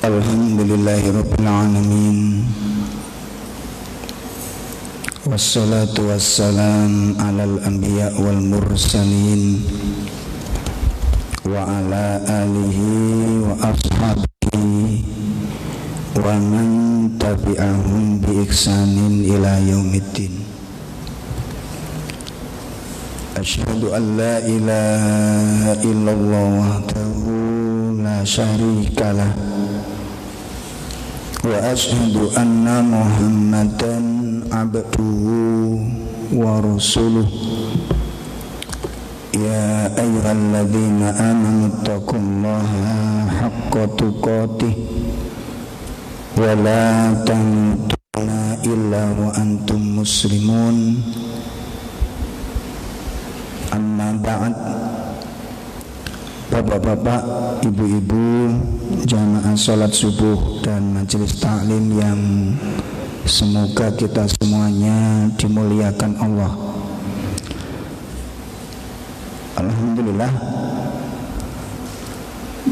Alhamdulillahirabbil alamin. Wassalatu wassalam alal anbiya wal mursalin wa ala alihi wa ashabihi wa man tabi'ahum bi ihsanin ila yaumiddin. Asyhadu an la ilaha illallah wahdahu la syarikalah wa asyhadu anna Muhammadan abduhu wa rasuluh. Ya ayyuhalladzina amanu taqullaha haqqa tuqatih wa la tamutunna illa wa antum muslimun. Amma ba'd. Bapak-bapak, ibu-ibu, jamaah sholat subuh dan majelis taklim yang semoga kita semuanya dimuliakan Allah. Alhamdulillah.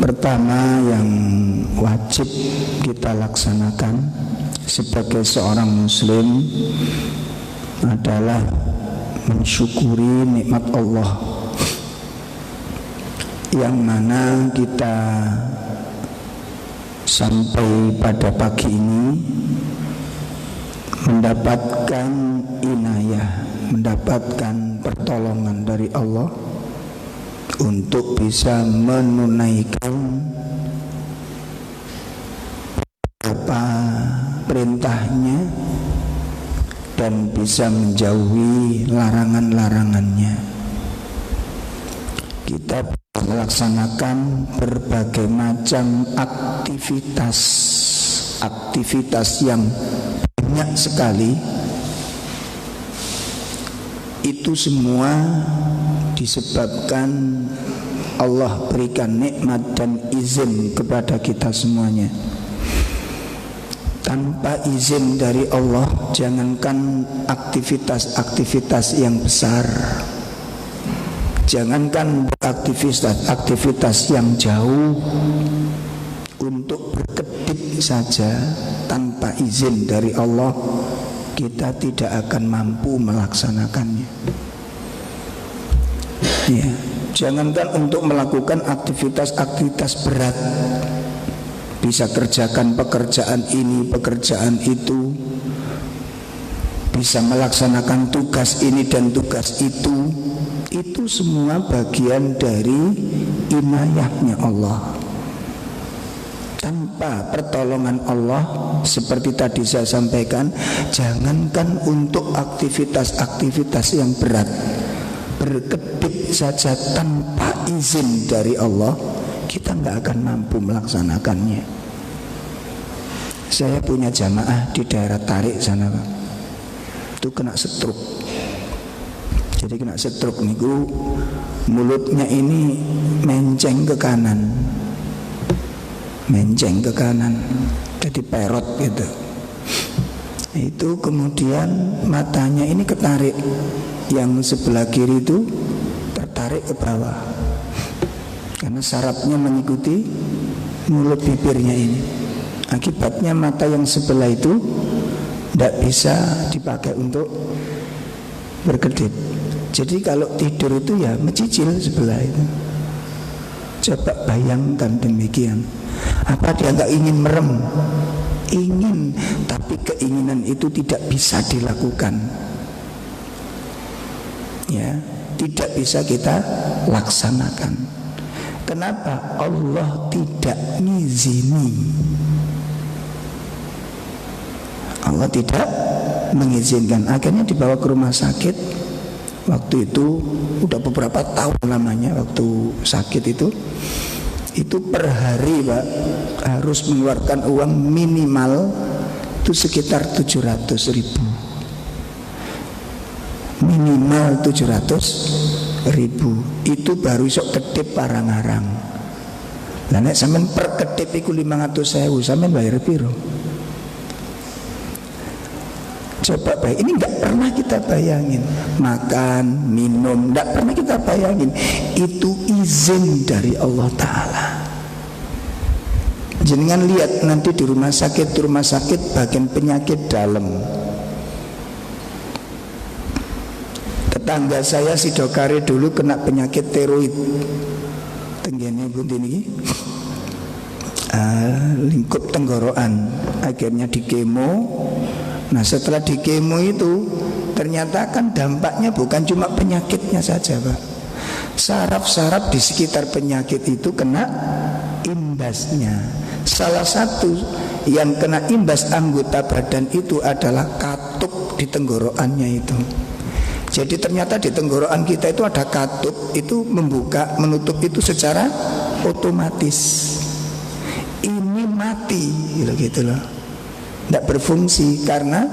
Pertama yang wajib kita laksanakan sebagai seorang muslim adalah mensyukuri nikmat Allah, yang mana kita sampai pada pagi ini mendapatkan inayah, mendapatkan pertolongan dari Allah untuk bisa menunaikan apa perintahnya dan bisa menjauhi larangan-larangannya. Kita melaksanakan berbagai macam aktivitas yang banyak sekali. Itu semua disebabkan Allah berikan nikmat dan izin kepada kita semuanya. Tanpa izin dari Allah, jangankan aktivitas yang besar, jangankan aktivitas yang jauh, untuk berkedip saja tanpa izin dari Allah kita tidak akan mampu melaksanakannya. Ya, jangankan untuk melakukan aktivitas berat, bisa kerjakan pekerjaan ini, pekerjaan itu, bisa melaksanakan tugas ini dan tugas itu semua bagian dari inayahnya Allah. Tanpa pertolongan Allah, seperti tadi saya sampaikan, jangankan untuk aktivitas yang berat, berkedip saja tanpa izin dari Allah, kita nggak akan mampu melaksanakannya. Saya punya jamaah di daerah Tarik sana, Pak. Itu kena stroke. Jadi kena stroke niku, mulutnya ini menceng ke kanan, jadi perot gitu. Itu kemudian matanya ini ketarik, yang sebelah kiri itu tertarik ke bawah, karena sarafnya mengikuti mulut bibirnya ini. Akibatnya mata yang sebelah itu tidak bisa dipakai untuk berkedip. Jadi kalau tidur itu ya mencicil sebelah itu. Coba bayangkan demikian. Apa dia nggak ingin merem? Ingin, tapi keinginan itu tidak bisa dilakukan. Ya, tidak bisa kita laksanakan. Kenapa? Allah tidak ngizini. Allah tidak mengizinkan. Akhirnya dibawa ke rumah sakit. Waktu itu udah beberapa tahun lamanya waktu sakit itu per hari, Pak, harus mengeluarkan uang minimal itu sekitar 700.000. Minimal 700.000. Itu baru sok kedip parang-arang. Lah nek sampean per kedip iku 500.000, sampean bayar piro? Coba bayang, ini nggak pernah kita bayangin. Makan, minum, nggak pernah kita bayangin. Itu izin dari Allah Ta'ala. Jenengan lihat nanti di rumah sakit bagian penyakit dalam. Tetangga saya si Dokare dulu kena penyakit tiroid. Tenggene bunti niki. Lingkup tenggorokan, akhirnya di kemo. Nah setelah di kemo itu ternyata kan dampaknya bukan cuma penyakitnya saja, Pak. Saraf-saraf di sekitar penyakit itu kena imbasnya. Salah satu yang kena imbas anggota badan itu adalah katup di tenggorokannya itu. Jadi ternyata di tenggorokan kita itu ada katup, itu membuka menutup itu secara otomatis. Ini mati gitu loh, tidak berfungsi karena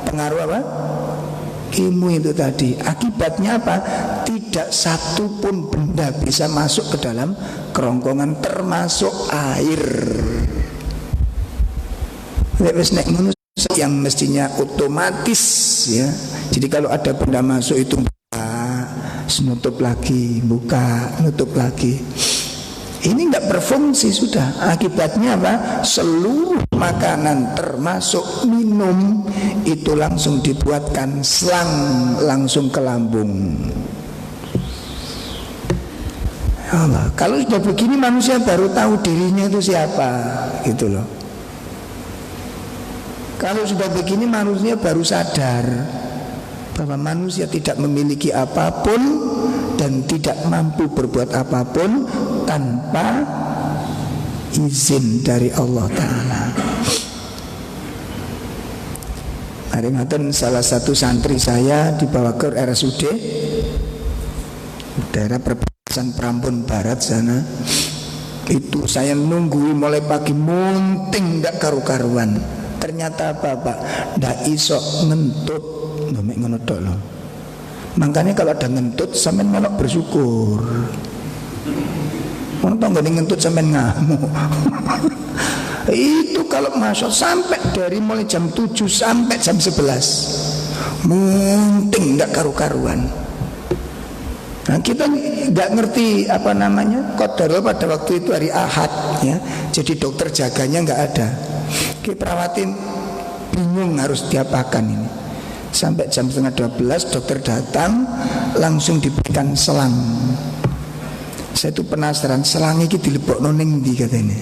pengaruh apa? Kemo itu tadi. Akibatnya apa? Tidak satu pun benda bisa masuk ke dalam kerongkongan, termasuk air. Yang mestinya otomatis ya. Jadi kalau ada benda masuk itu buka, nutup lagi, buka, nutup lagi. Ini tidak berfungsi sudah. Akibatnya apa? Seluruh makanan termasuk minum itu langsung dibuatkan selang langsung ke lambung. Ya Allah, kalau sudah begini manusia baru tahu dirinya itu siapa, gitu loh. Kalau sudah begini manusia baru sadar bahwa manusia tidak memiliki apapun dan tidak mampu berbuat apapun tanpa izin dari Allah Ta'ala. Hari ngaten salah satu santri saya dibawa ke RSUD daerah perbatasan Prambon Barat sana. Itu saya nungguin mulai pagi munting gak karu-karuan. Ternyata apa? Ndak iso ngentut. Nggak ngentot loh. Makanya kalau ada ngentut sampean melok bersyukur. Orang tau gak ngentut sampean ngamuk. Itu kalau masuk sampai dari mulai jam 7 sampai jam 11 munting gak karu-karuan. Nah kita gak ngerti apa namanya qadarul pada waktu itu hari Ahad ya. Jadi dokter jaganya gak ada. Perawatin bingung harus diapakan ini. Sampai jam 11:30 dokter datang, langsung diberikan selang. Saya itu penasaran, selang ini dilebokno ning ndi katanya.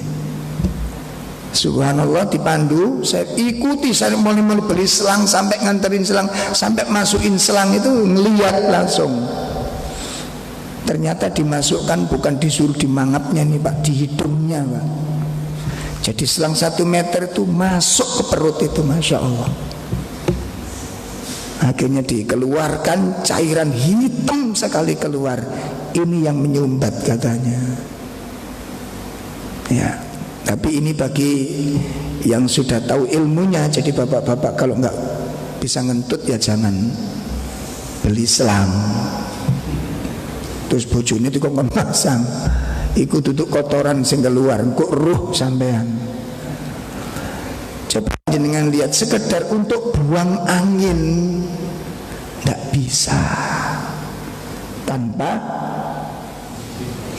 Subhanallah, dipandu, saya ikuti, saya mulai beli selang sampai nganterin selang, sampai masukin selang itu ngeliat langsung. Ternyata dimasukkan bukan disuruh dimangapnya nih Pak, di hidungnya Pak. Jadi selang 1 meter itu masuk ke perut itu, Masya Allah. Akhirnya dikeluarkan cairan hitam sekali keluar. Ini yang menyumbat katanya. Ya, tapi ini bagi yang sudah tahu ilmunya. Jadi bapak-bapak kalau nggak bisa ngentut ya jangan beli selang. Terus bojone itu kok pasang. Iku duduk kotoran sing keluar, kok ruh sampean. Coba jenengan lihat sekedar untuk buang angin tidak bisa tanpa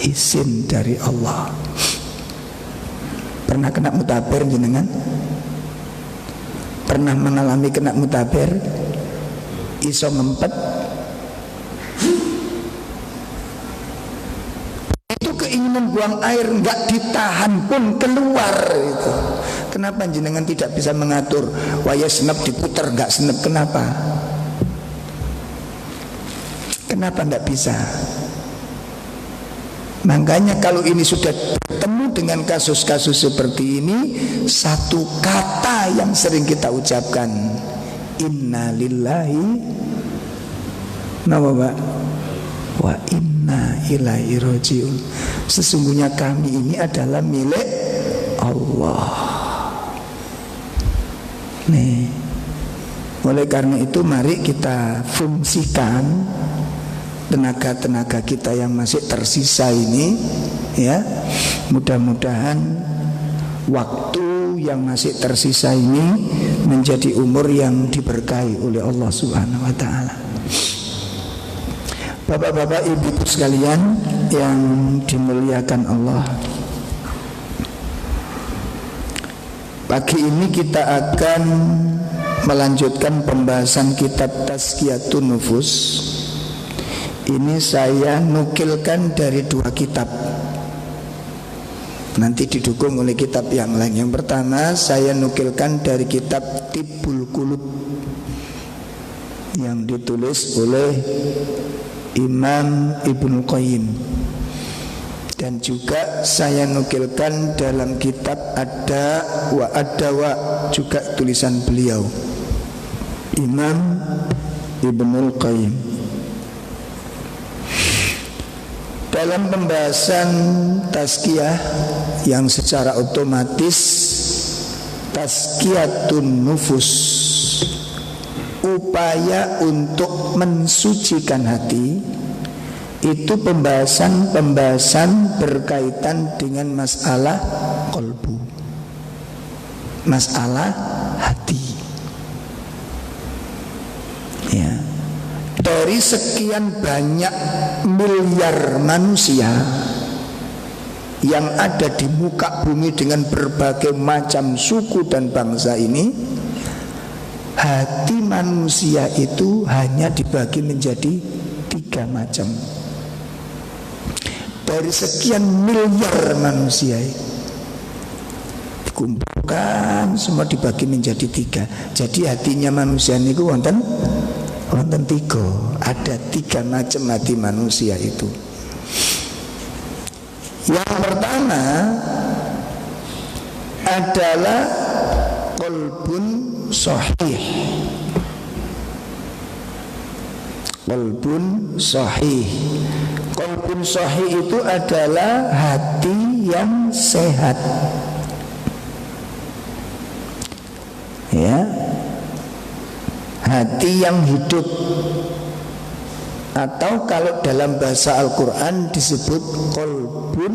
izin dari Allah. Pernah kena mutaber jenengan? Pernah mengalami kena mutaber? Iso ngempet? Itu keinginan buang air nggak ditahan pun keluar itu. Kenapa jenengan tidak bisa mengatur? Waya senep diputer nggak senep, kenapa? Kenapa nggak bisa? Makanya kalau ini sudah bertemu dengan kasus-kasus seperti ini, satu kata yang sering kita ucapkan, inna lillahi nama Pak, wa inna ilaihi rajiun. Sesungguhnya kami ini adalah milik Allah. Nih, oleh karena itu mari kita fungsikan tenaga-tenaga kita yang masih tersisa ini, ya. Mudah-mudahan waktu yang masih tersisa ini menjadi umur yang diberkahi oleh Allah Subhanahu wa taala. Bapak-bapak, ibu sekalian yang dimuliakan Allah, Pagi ini kita akan melanjutkan pembahasan kitab Tazkiyatun Nufus. Ini saya nukilkan dari 2 kitab, nanti didukung oleh kitab yang lain. Yang pertama saya nukilkan dari kitab Tibbul Qulub yang ditulis oleh Imam Ibnu Qayyim, dan juga saya nukilkan dalam kitab Ad-Da' wa Ad-Dawa, juga tulisan beliau Imam Ibnu Qayyim. Dalam pembahasan tazkiyah yang secara otomatis tazkiyatun nufus, upaya untuk mensucikan hati, itu pembahasan berkaitan dengan masalah qalbu, masalah hati. Ya. Dari sekian banyak miliar manusia yang ada di muka bumi dengan berbagai macam suku dan bangsa ini, hati manusia itu hanya dibagi menjadi 3 macam. Dari sekian miliar manusia dikumpulkan semua dibagi menjadi 3. Jadi hatinya manusia ini wonten 3. Ada 3 macam hati manusia itu. Yang pertama adalah qalbun sahih. Qalbun sahih. Qalbun sahih itu adalah hati yang sehat. Ya. Hati yang hidup, atau kalau dalam bahasa Al-Quran disebut qalbun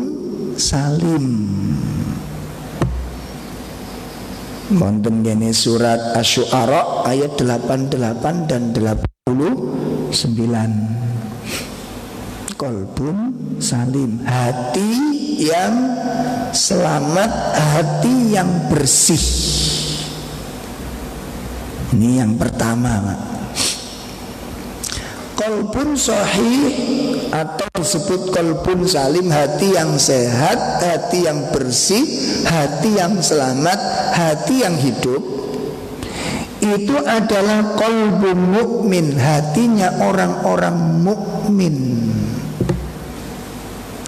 salim. Wonten kene surat Asy-Syu'ara ayat 88 dan 89. Qalbun salim, hati yang selamat, hati yang bersih. Ini yang pertama, Pak. Qalbun sahih atau disebut qalbun salim, hati yang sehat, hati yang bersih, hati yang selamat, hati yang hidup. Itu adalah qalbun mukmin, hatinya orang-orang mukmin.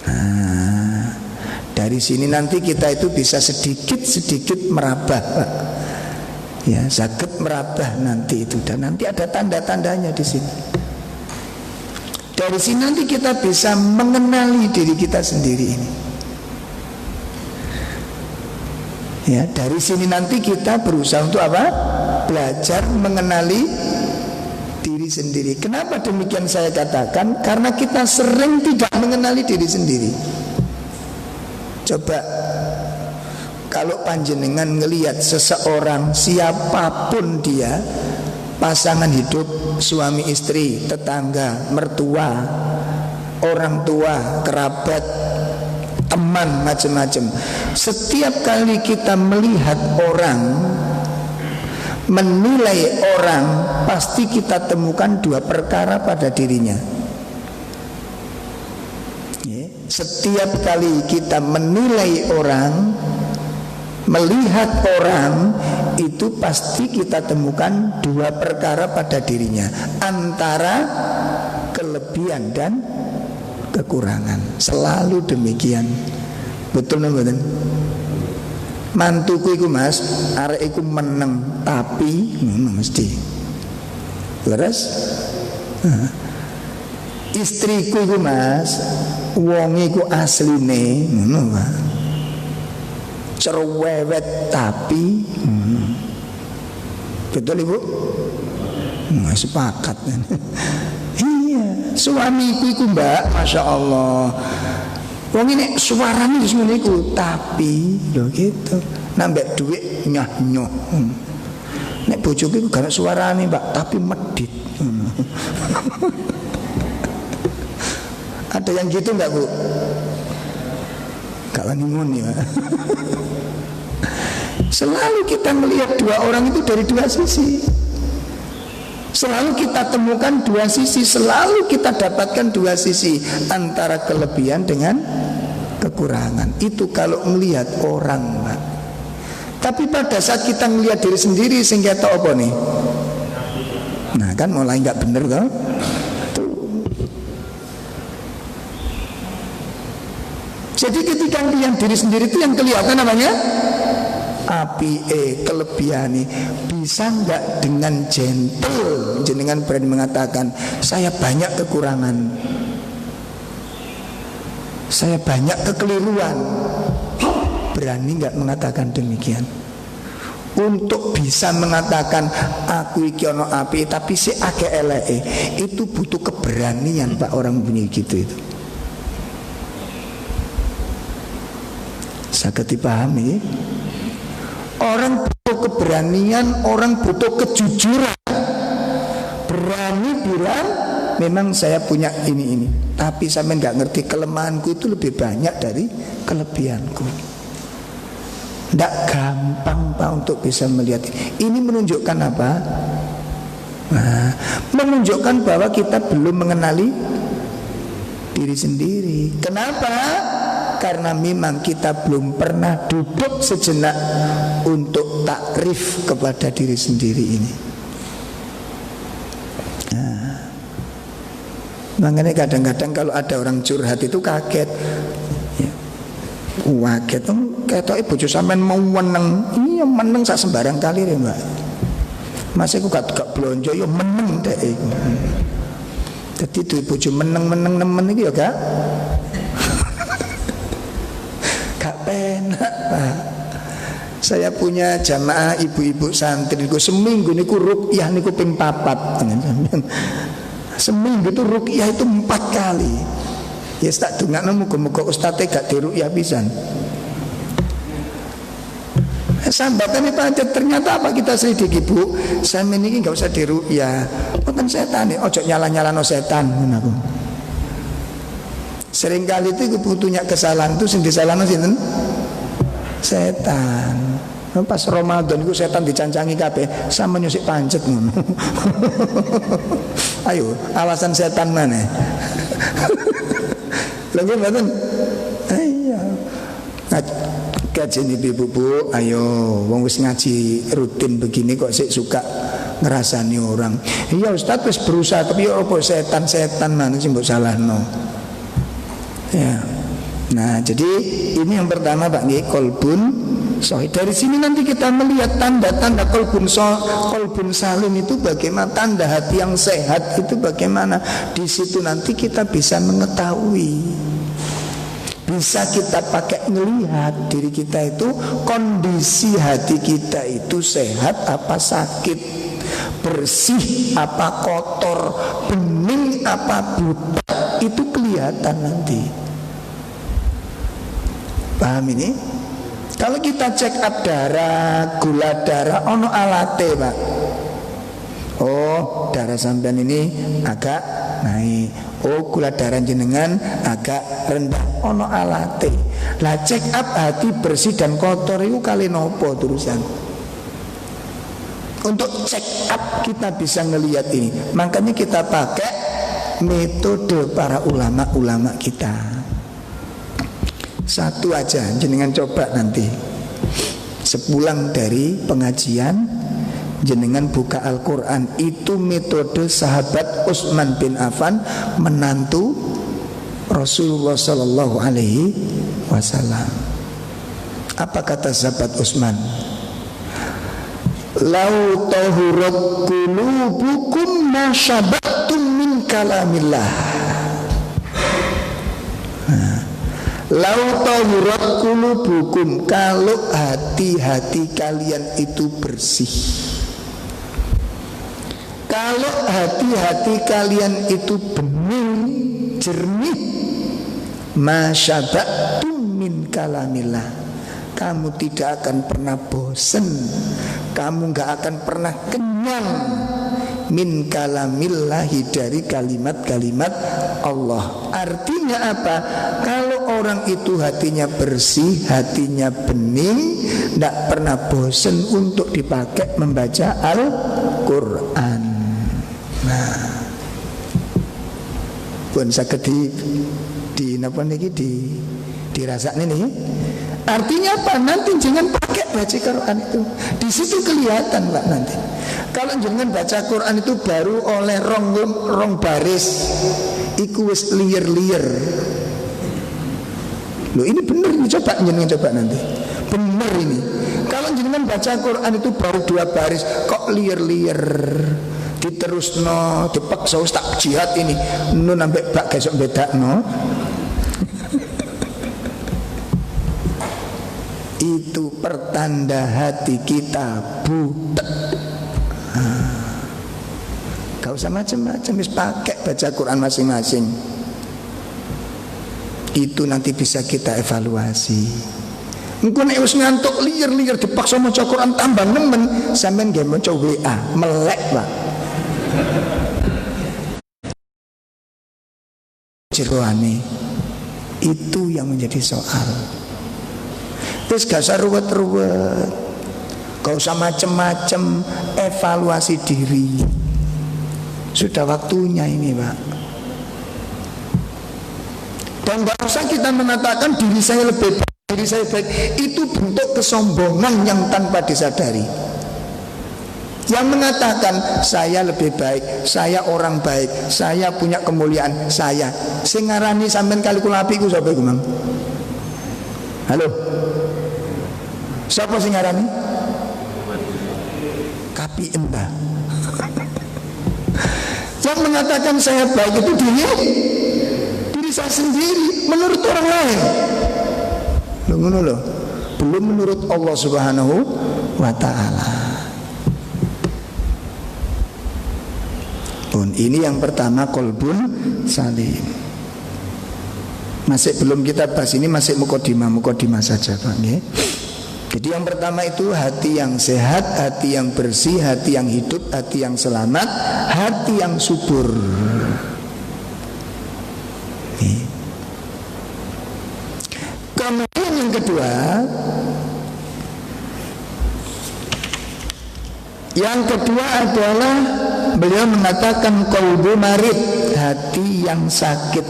Nah, dari sini nanti kita itu bisa sedikit-sedikit merabah, Pak. Ya, sakit merabah nanti itu, dan nanti ada tanda-tandanya di sini. Dari sini nanti kita bisa mengenali diri kita sendiri ini. Ya, dari sini nanti kita berusaha untuk apa? Belajar mengenali diri sendiri. Kenapa demikian saya katakan? Karena kita sering tidak mengenali diri sendiri. Coba kalau panjenengan ngelihat seseorang, siapapun dia, pasangan hidup, suami istri, tetangga, mertua, orang tua, kerabat, teman, macam-macam. Setiap kali kita melihat orang, menilai orang, pasti kita temukan 2 perkara pada dirinya. Setiap kali kita menilai orang, melihat orang, itu pasti kita temukan 2 perkara pada dirinya, antara kelebihan dan kekurangan. Selalu demikian. Betul mboten? Mantuku iku Mas, arek iku meneng, tapi mesti. Leres? Istriku iku Mas, wong iku asline ngono, Pak. Cerewet tapi betul Ibu? Nggak sepakat. Iya, suamiku iku Mbak, Masya Allah, wong ini suaranya di semua iku, tapi yo gitu, nambah duit nyah-nyoh. Nek bojoku iku gak suarane Mbak, tapi medit. Ada yang gitu enggak Bu? Gak wani muni Pak. Selalu kita melihat dua orang itu dari dua sisi. Selalu kita temukan dua sisi, selalu kita dapatkan dua sisi antara kelebihan dengan kekurangan. Itu kalau melihat orang, Pak. Tapi pada saat kita melihat diri sendiri, sehingga tahu apa nih? Nah kan mulai nggak bener kan? Jadi ketika melihat diri sendiri itu yang kelihatan namanya api kelebihan. Bisa nggak dengan gentle jenengan berani mengatakan saya banyak kekurangan, saya banyak kekeliruan? Berani nggak mengatakan demikian? Untuk bisa mengatakan aku iki ono api tapi si ake eleke, itu butuh keberanian, Pak. Orang bunyi gitu itu saged dipahami. Orang butuh keberanian, orang butuh kejujuran. Berani bilang memang saya punya ini, tapi sampai nggak ngerti kelemahanku itu lebih banyak dari kelebihanku. Tidak gampang, Pak, untuk bisa melihat. Ini menunjukkan apa? Nah, menunjukkan bahwa kita belum mengenali diri sendiri. Kenapa? Karena memang kita belum pernah duduk sejenak untuk takrif kepada diri sendiri ini. Nah, makanya kadang-kadang kalau ada orang curhat itu kaget. Ya, kaget tuh ketoke bojo sampean mau meneng. Iya meneng sak sembarang kali ya, Mbak. Mas aku gak blonjo ya meneng dek iku. Dadi duwe bojo meneng-meneng nemen iki ya gak? Gak penak, Pak. Saya punya jamaah ibu-ibu santri niku seminggu niku ruqyah niku ping 4. Seminggu itu ruqyah itu 4 kali. Ya tak dongakno muga-muga ustaze gak diruqyah pisan. Sambatane pancet ternyata apa kita selidiki, Bu. Sampeyan iki enggak usah diruqyah. Mboten setan, ojo nyala-nyalano setan ngono aku. Seringkali itu butuhnya kesalahan itu sing disalahno sinten? Setan. Pas Ramadan itu setan dicancangi kabeh, sama nyusik pancet ngono. Ayo, alasan setan mana? Lagi mboten. Iya. Kajian ibu-ibu, ayo wong wis ngaji rutin begini kok sik suka ngerasani orang. Iya Ustaz wis berusaha tapi opo setan-setan mana sing mbok salahno. Ya. Nah, jadi ini yang pertama Pak nggih, kolbun sahih. Dari sini nanti kita melihat tanda-tanda kolbun salim itu bagaimana, tanda hati yang sehat itu bagaimana. Di situ nanti kita bisa mengetahui, bisa kita pakai melihat diri kita itu, kondisi hati kita itu sehat apa sakit, bersih apa kotor, bening apa buta, itu kelihatan nanti. Paham ini? Kalau kita check up darah, gula darah, ono alate, Pak. Oh, darah sampean ini agak naik. Oh, gula darah jenengan agak rendah, ono alate. Lah check up hati bersih dan kotor itu kali nopo terusan. Untuk check up kita bisa ngelihat ini. Makanya kita pakai metode para ulama-ulama kita. Satu aja jenengan coba nanti. Sepulang dari pengajian jenengan buka Al-Quran. Itu metode sahabat Utsman bin Affan, menantu Rasulullah Sallallahu Alaihi Wasallam. Apa kata sahabat Utsman? Lau tahurat qulubukum ma syabattum min kalamillah. Lau tahurat qulubukum, kalau hati-hati kalian itu bersih, kalau hati-hati kalian itu bening, jernih, masyabatum min kalamillah, kamu tidak akan pernah bosan, kamu gak akan pernah kenyang min kalamillahi, dari kalimat-kalimat Allah. Artinya apa? Kalau orang itu hatinya bersih, hatinya bening, tidak pernah bosan untuk dipakai membaca Al-Quran. Nah, pun saged di napa niki dirasakne nih. Artinya apa? Nanti jangan pakai baca Quran itu. Di situ kelihatan Pak nanti. Kalau jangan baca Quran itu baru oleh rong baris, iku wis liyer-liyer. Loh ini bener ini, coba jenengan coba nanti. Bener ini. Kalau jenengan baca Quran itu baru 2 baris, kok liyer-liyer. Diterusno, dipaksa tak jihad ini. Nun ambek bak gesok bedakno. Itu pertanda hati kita butek. Gak usah macam-macam, wis pakai baca Quran masing-masing. Itu nanti bisa kita evaluasi. Engko nek wis ngantuk liyer-liyer dipaksa maca Quran tambah nemen, sampean nggih maca WA, melek, Pak. Jeroane itu yang menjadi soal. Terus gak usah ruwet-ruwet, gak usah macem-macem, evaluasi diri. Sudah waktunya ini Pak. Dan gak usah kita mengatakan diri saya lebih baik, diri saya baik. Itu bentuk kesombongan yang tanpa disadari. Yang mengatakan saya lebih baik, saya orang baik, saya punya kemuliaan, saya. Sing ngarani sampean kali kula apik ku sapa iku, Mang? Halo. Siapa sing ngarani? Kapi entah. Yang mengatakan saya baik itu diri saya sendiri menurut orang lain. Loh ngono loh. Belum menurut Allah Subhanahu wa taala. Ini yang pertama qalbun salim. Masih belum kita bahas, ini masih mukadimah saja Pak nggih. Jadi yang pertama itu hati yang sehat, hati yang bersih, hati yang hidup, hati yang selamat, hati yang subur. Kemudian yang kedua, adalah beliau mengatakan qalbu marid, hati yang sakit.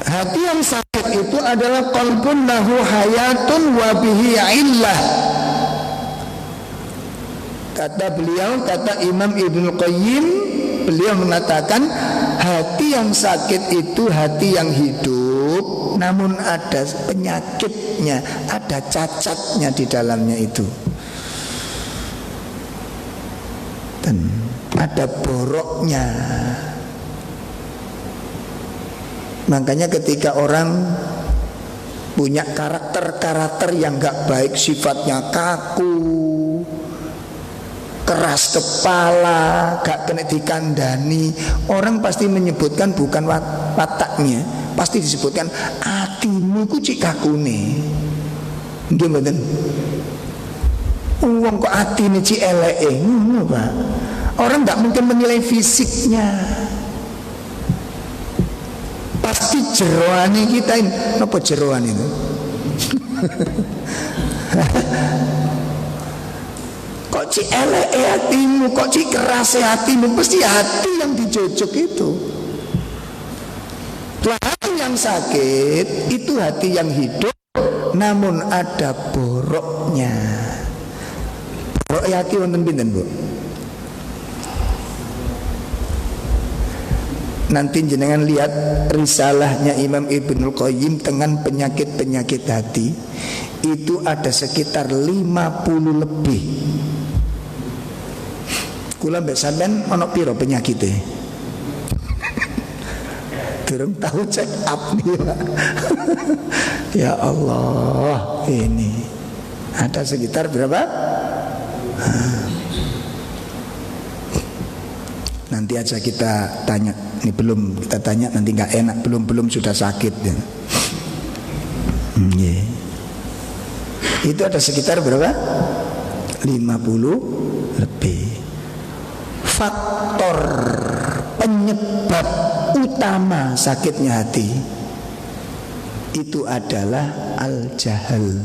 Hati yang sakit itu adalah qalbun lahu hayatun wa bihi illah. Kata Imam Ibnu Qayyim, beliau mengatakan hati yang sakit itu hati yang hidup, namun ada penyakitnya, ada cacatnya di dalamnya itu. Dan ada boroknya. Makanya ketika orang punya karakter yang gak baik, sifatnya kaku, keras kepala, gak kena dikandani, orang pasti menyebutkan bukan wataknya, pasti disebutkan atimu ku cik kakune. Nggih mboten? Wong kok atine cik eleke ngono, Pak. Orang gak mungkin menilai fisiknya. Pasti jeroane kita ini. Apa jeroan itu? Kok cik eleke hatimu, kok cik keras hatimu, pasti hati yang dijojok itu. Hati yang sakit itu hati yang hidup, namun ada boroknya. Borok hati wonten pinten, Bu? Nanti jenengan lihat risalahnya Imam Ibnu Qayyim dengan penyakit-penyakit hati. Itu ada sekitar 50 lebih. Kula mbek sampean ana pira penyakite? Durung tahu check up nih Pak. Ya Allah, ini ada sekitar berapa? Nanti aja kita tanya. Ini belum kita tanya, nanti nggak enak. Belum sudah sakit ya. Yeah. Itu ada sekitar berapa? 50 lebih. Faktor penyebab utama sakitnya hati itu adalah al-jahal.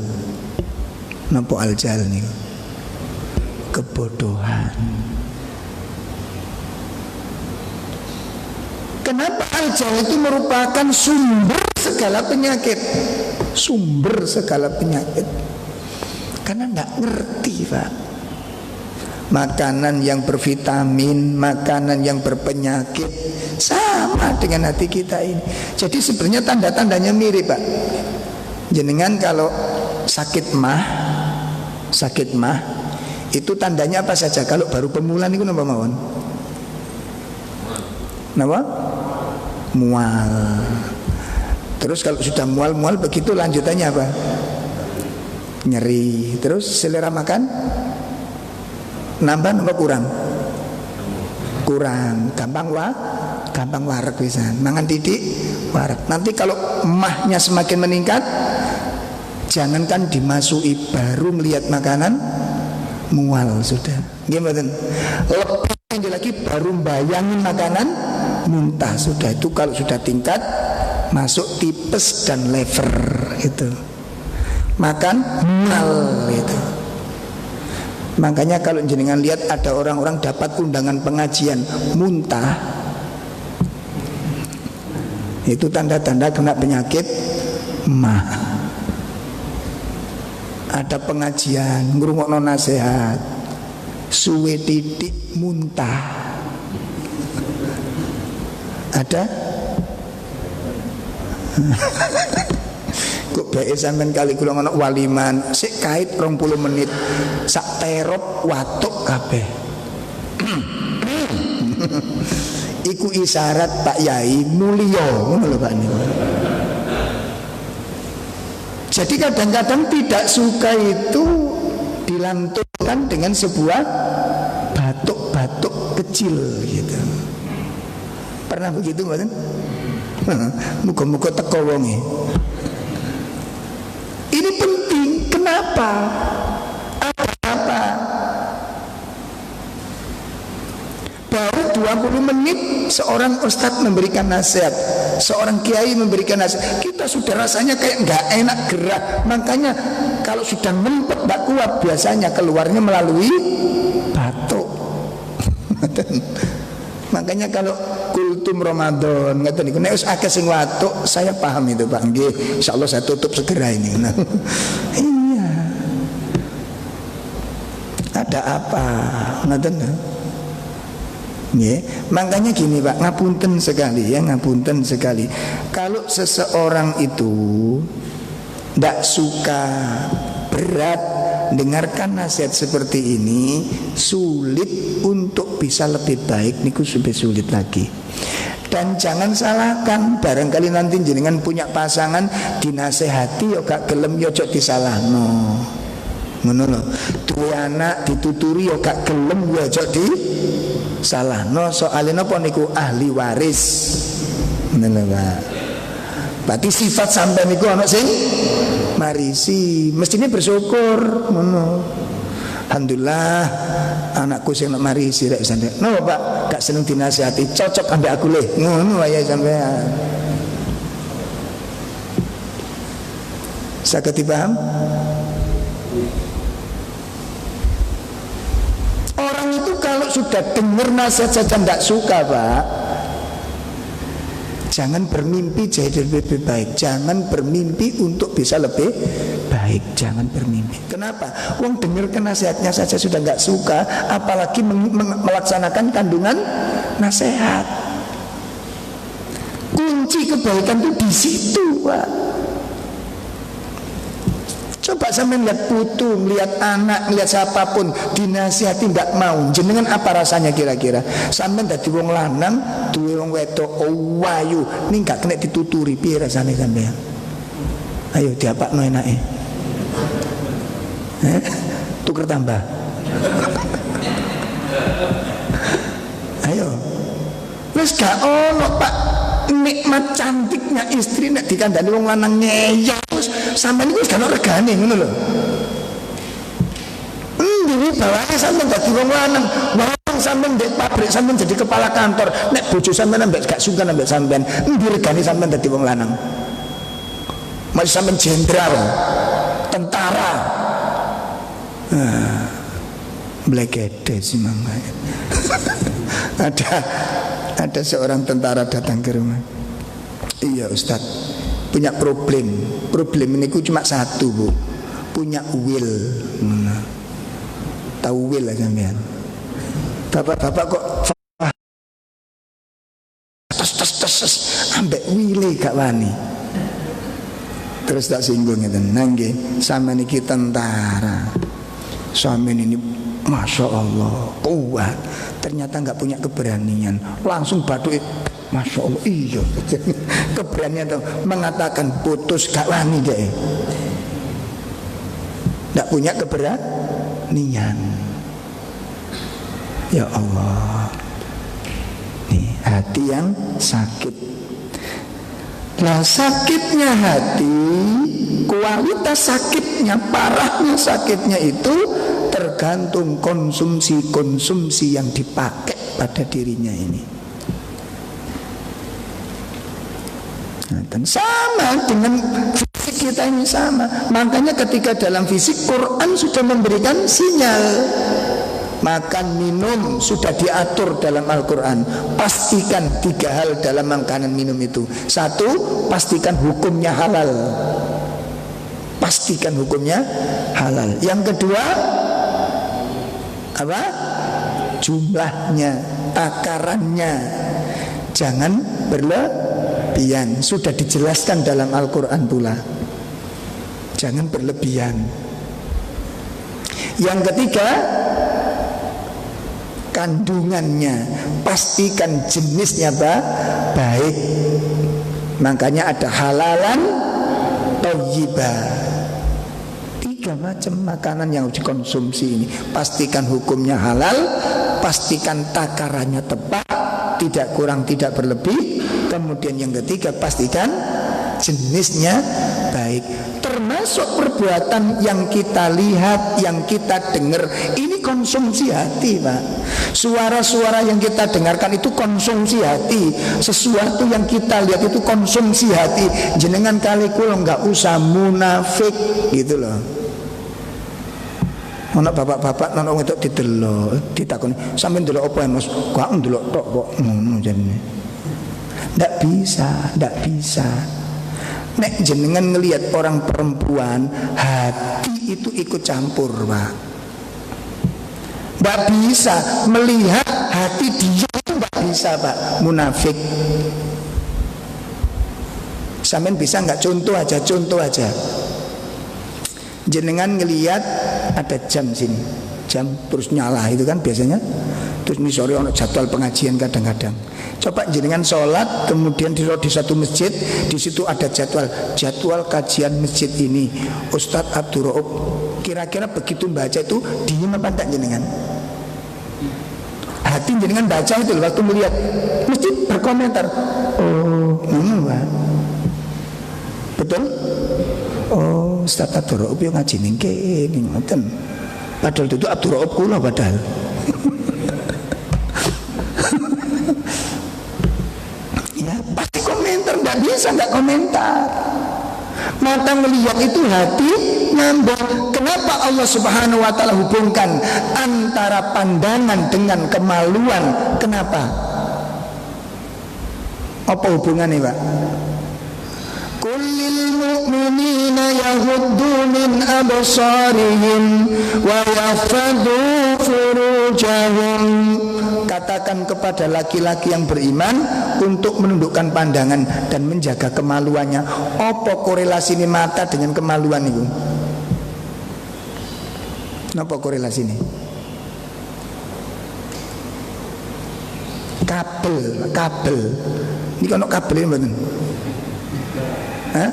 Napa al-jahal nih? Kebodohan. Kenapa al-jahal itu merupakan sumber segala penyakit? Sumber segala penyakit. Karena tidak ngerti, Pak. Makanan yang bervitamin, makanan yang berpenyakit, sama dengan hati kita ini. Jadi sebenarnya tanda-tandanya mirip, Pak. Jenengan kalau sakit mah itu tandanya apa saja? Kalau baru pemulan itu napa mawon? Napa? Mual. Terus kalau sudah mual begitu lanjutannya apa? Nyeri. Terus selera makan nambah nambah kurang? Kurang. Gampang wareg pisan. Mangan titik wareg. Nanti kalau emahnya semakin meningkat, jangankan dimasuki, baru melihat makanan mual sudah. Gimana? Lebih lagi baru bayangin makanan muntah sudah. Itu kalau sudah tingkat masuk tipes dan lever itu. Makan mual itu. Makanya kalau jenengan lihat ada orang-orang dapat undangan pengajian muntah, itu tanda-tanda kena penyakit mah. Ada pengajian ngrungokno nasihat, suwe titik muntah. Ada? Kok bae sampean kali kula ngono waliman, sik kait 20 menit sak terop watuk kabeh. Iku isyarat Pak Yai mulya, ngono lho Pak niku. Jadi kadang-kadang tidak suka itu dilantunkan dengan sebuah batuk-batuk kecil gitu. Pernah begitu mboten? Muga-muga teko wonge. Ini penting. Kenapa? Apa? Baru 20 menit seorang ustadz memberikan nasihat, seorang kiai memberikan nasihat, kita sudah rasanya kayak nggak enak gerak. Makanya kalau sudah ngempet nggak kuat, biasanya keluarnya melalui batuk. Makanya kalau kultum Ramadan ngeten niku nek wis akeh sing watuk, saya paham itu Pak. Nggih, insyaallah saya tutup segera ini. Nah, iya. Ada apa? Ngeten lho. Nggih, makanya gini Pak, ngapunten sekali. Kalau seseorang itu ndak suka, berat dengarkan nasihat seperti ini, sulit untuk bisa lebih baik niku lebih sulit lagi. Dan jangan salahkan, barangkali nanti jenengan punya pasangan dinasehati yo gak gelem yo ojo disalahno. Ngono lho. Duwe anak dituturi yo gak gelem yo ojo disalahno. Soale napa niku ahli waris. Ngono Pak. Berarti sifat sampai niku ana sing marisi, mestinya bersyukur ngono. Alhamdulillah anakku sing nak marisi rek sampe. No Pak, gak seneng dinasihati, cocok ambek aku le. Ngono wae sampean. Saged dipaham? Orang itu kalau sudah dengar nasihat saja tidak suka Pak, jangan bermimpi jadi lebih baik. Jangan bermimpi untuk bisa lebih baik. Jangan bermimpi. Kenapa? Wong dengarkan nasihatnya saja sudah nggak suka, apalagi melaksanakan kandungan nasihat. Kunci kebaikan itu di situ, Pak. Coba sampai lihat putu, melihat anak, melihat siapapun dinasihati tidak mau, jenengan apa rasanya kira-kira? Sampai dadi wong lanang, duwe wong wedok wayu, ning gak kena dituturi, piye rasane sampean? Ayo diapakno enake. Tuker tambah. Ayo. Wis gak ono Pak, nikmat cantiknya istri nek dikandani wong lanang ngeyel. Sampai ini gak ada regane ngono lho. Ini bawahnya sampai dadi wong lanang, wong sampean ndek pabrik, sampean jadi kepala kantor, nek bojo sampean ambek gak sungkan ambek sampean, endi regane sampean dadi wong lanang? Masih sampean jenderal, tentara. Blekede sih mangga. Ada seorang tentara datang ke rumah. Iya Ustaz, punya problem. Problem ini cuma satu, Bu. Punya will. Tahu will lah sampean. Bapak-bapak kok tes ambek wile gak wani. Terus tak singgung itu. Nangge, sama niki tentara. Sampean ini Masya Allah kuat. Ternyata nggak punya keberanian. Langsung batu. Masya Allah, iya. Keberanian itu mengatakan putus gak wani deh. Nggak punya keberanian. Ya Allah, nih hati yang sakit. Nah sakitnya hati, kualitas sakitnya, parahnya sakitnya itu tergantung konsumsi yang dipakai pada dirinya ini. Nah, dan sama dengan fisik kita ini sama. Makanya ketika dalam fisik Quran sudah memberikan sinyal. Makan minum sudah diatur dalam Al-Quran. Pastikan 3 hal dalam makanan minum itu. 1, pastikan hukumnya halal. Pastikan hukumnya halal. Yang kedua, apa? Jumlahnya, takarannya. Jangan berlebihan. Sudah dijelaskan dalam Al-Quran pula. Jangan berlebihan. Yang ketiga, kandungannya, pastikan jenisnya baik. Makanya ada halalan thayyibah. 3 macam makanan yang harus dikonsumsi ini. Pastikan hukumnya halal, pastikan takarannya tepat, tidak kurang tidak berlebih. Kemudian yang ketiga, pastikan jenisnya baik. Termasuk perbuatan yang kita lihat, yang kita dengar, ini konsumsi hati, Pak. Suara-suara yang kita dengarkan itu konsumsi hati. Sesuatu yang kita lihat itu konsumsi hati. Jenengan kali kula nggak usah munafik gitu loh. Ono bapak-bapak nang itu didelok, ditakoni, "Sampeyan ndelok apa, Mas?" "Gak ndelok tok kok." Ngono jane. Ndak bisa. Nek jenengan ngelihat orang perempuan, hati itu ikut campur, Pak. Nggak bisa melihat hati dia itu, nggak bisa, Pak. Munafik. Sampean bisa nggak? Contoh aja. Jenengan ngelihat ada jam sini, jam terus nyala itu kan biasanya. Terus ini sore ada jadwal pengajian kadang-kadang. Coba jenengan sholat, kemudian di satu masjid, di situ ada jadwal kajian masjid ini. Ustadz Abdul Rauf, kira-kira begitu baca itu diem apa enggak jenengan? Hati jenengan baca itu waktu melihat masjid berkomentar. Oh, Pak. Betul? Oh, Ustadz Abdul Rauf yang ngaji ning kene ngoten. Padahal itu Abdul Rauf kula padahal. Nggak komentar. Mata melihat itu, hati nyambung. Kenapa Allah Subhanahu wa ta'ala hubungkan antara pandangan dengan kemaluan? Kenapa? Apa hubungannya, Pak? Kullil mu'minina yaghuddu min absarihim wa yahfadhu furujahum. Katakan kepada laki-laki yang beriman untuk menundukkan pandangan dan menjaga kemaluannya. Apa korelasi ini mata dengan kemaluan itu? Apa korelasi ini? Kabel. Ini kan kabel ini betul? Hah?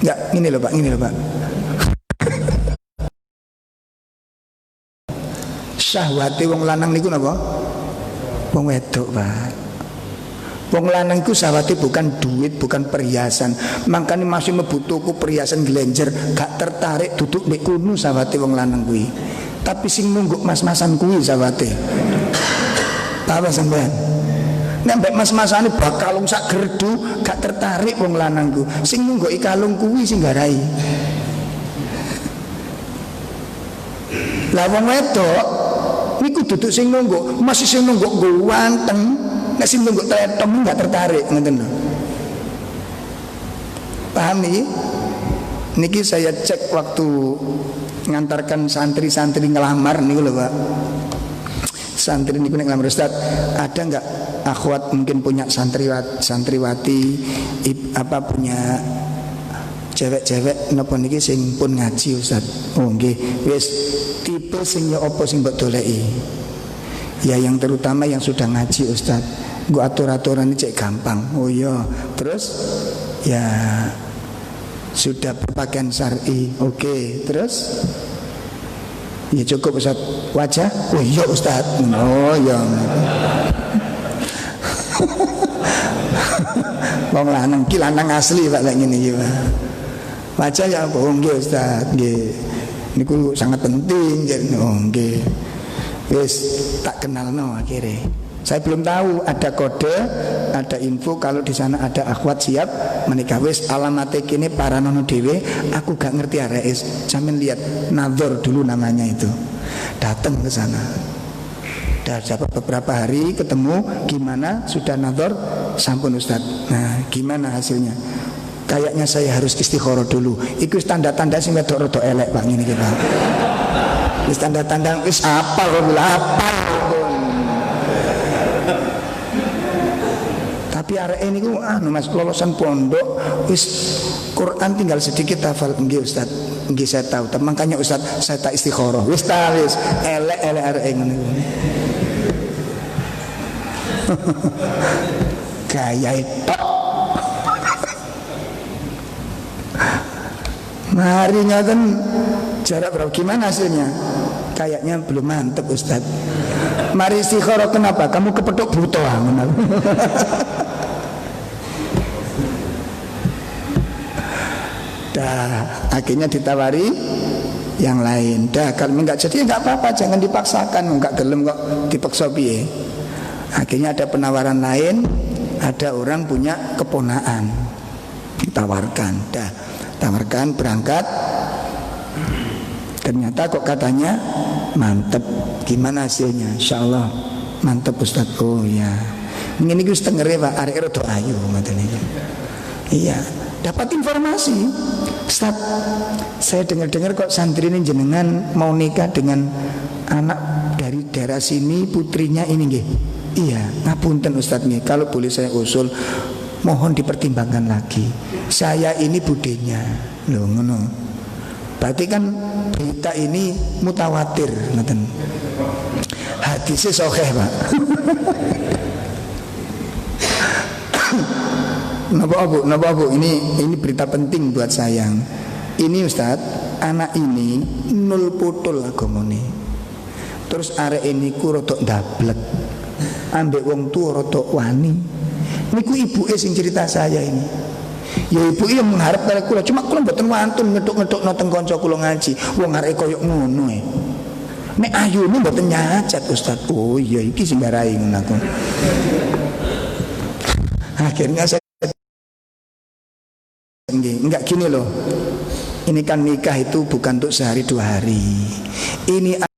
Enggak, ini loh Pak. Syahwate wong lanang niku napa? Wong wedok, Pak. Wong lanang ku syahwate bukan duit, bukan perhiasan. Makanya masih mlebu tuku perhiasan Glenjer, gak tertarik duduk mek kuno syahwate wong lanang kuwi. tapi sing nungguk mas-masan kuwi sawate. Apa sampean? Nek mas-masane bakalung sak gerdu gak tertarik wong lanangku. Sing nungguki kalung kuwi sing garai. Lah wong wedok niku duduk sing nungguk, masih sing nungguk ganteng, nek sing nungguk tretom gak tertarik ngoten lho. Paham niki? Niki saya cek waktu ngantarkan santri-santri ngelamar niku lho, Pak. Santri niku nek ngelamar Ustaz, ada enggak akhwat mungkin punya santriwati punya cewek-cewek napa niki sing pun ngaji Ustaz. Oh nggih, wis tipe sing ya apa sing mbok doleki. Ya yang terutama yang sudah ngaji Ustaz. Nggo atur-aturan cek gampang. Oh iya, terus ya sudah berpakaian syar'i. Oke, terus ya cukup Ustaz. Wajah? Oh iya Ustaz. Oh iya. Wong lanang ki lanang asli Pak lek ngene iki Pak. Wajah ya apa? Oh nggih Ustaz, nggih. Niku sangat penting. Oh nggih. Wis tak kenalno akhirnya. Saya belum tahu ada kode, ada info kalau di sana ada akhwat siap menikah. Wis alamate kene paranono dhewe, aku gak ngerti areke. Sampeyan lihat Nadhor dulu namanya itu. Datang ke sana. Dah dapat beberapa hari ketemu, gimana sudah Nadhor? Sampun Ustaz. Nah, gimana hasilnya? Kayaknya saya harus istikharah dulu. Iku tanda-tanda sing wedok-wedok elek Pak ngene iki Pak. Wis tanda-tanda wis apal kok apal. Tapi arek ini ku Mas lolosan pondok wis Quran tinggal sedikit hafal. Nggih Ustaz, nggih saya tahu. Makanya Ustaz saya tak istikharah. Wis ta wis elek-elek arek ngene. Gaya itu. Mari ngaten jarak berapa gimana hasilnya? Kayaknya belum mantep Ustaz. Mari istikharah kenapa? Kamu kepethuk buta. Dah, akhirnya ditawari yang lain. Dah, kalau enggak jadi enggak apa-apa, jangan dipaksakan. Enggak gelem kok dipaksa piye. Akhirnya ada penawaran lain, ada orang punya keponaan. Ditawarkan. Dah, tawarkan berangkat. Ternyata kok katanya mantep. Gimana hasilnya? Insyaallah mantep Ustaz. Oh ya. Ngene iki wis tengere Pak, arek rada ayu ngoten iki. Iya, dapat informasi. Ustaz, saya dengar-dengar kok santri ini jenengan mau nikah dengan anak dari daerah sini, putrinya ini nggih. Iya, ngapunten Ustaz nih, kalau boleh saya usul, mohon dipertimbangkan lagi. Saya ini budenya. Loh ngono. Berarti kan berita ini mutawatir, ngoten. Hadisnya sahih, Pak. Napa Bu? Ini berita penting buat saya. Ini Ustaz, anak ini nul putul agamane. Terus arek ini ku rada ndablek. Ambek wong tuwa rada wani. Niku ibuke sing cerita saya ini. Ya ibuke yang mengharap karo kula, cuma kula mboten wantun ngethuk-ngethukno teng kanca kula ngaji. Wong arek koyo ngono e. Nek ayune mboten nyacat Ustaz. Oh iya iki sing garai ngono aku. Akhirnya saya enggak gini loh. Ini kan nikah itu bukan untuk sehari dua hari. Ini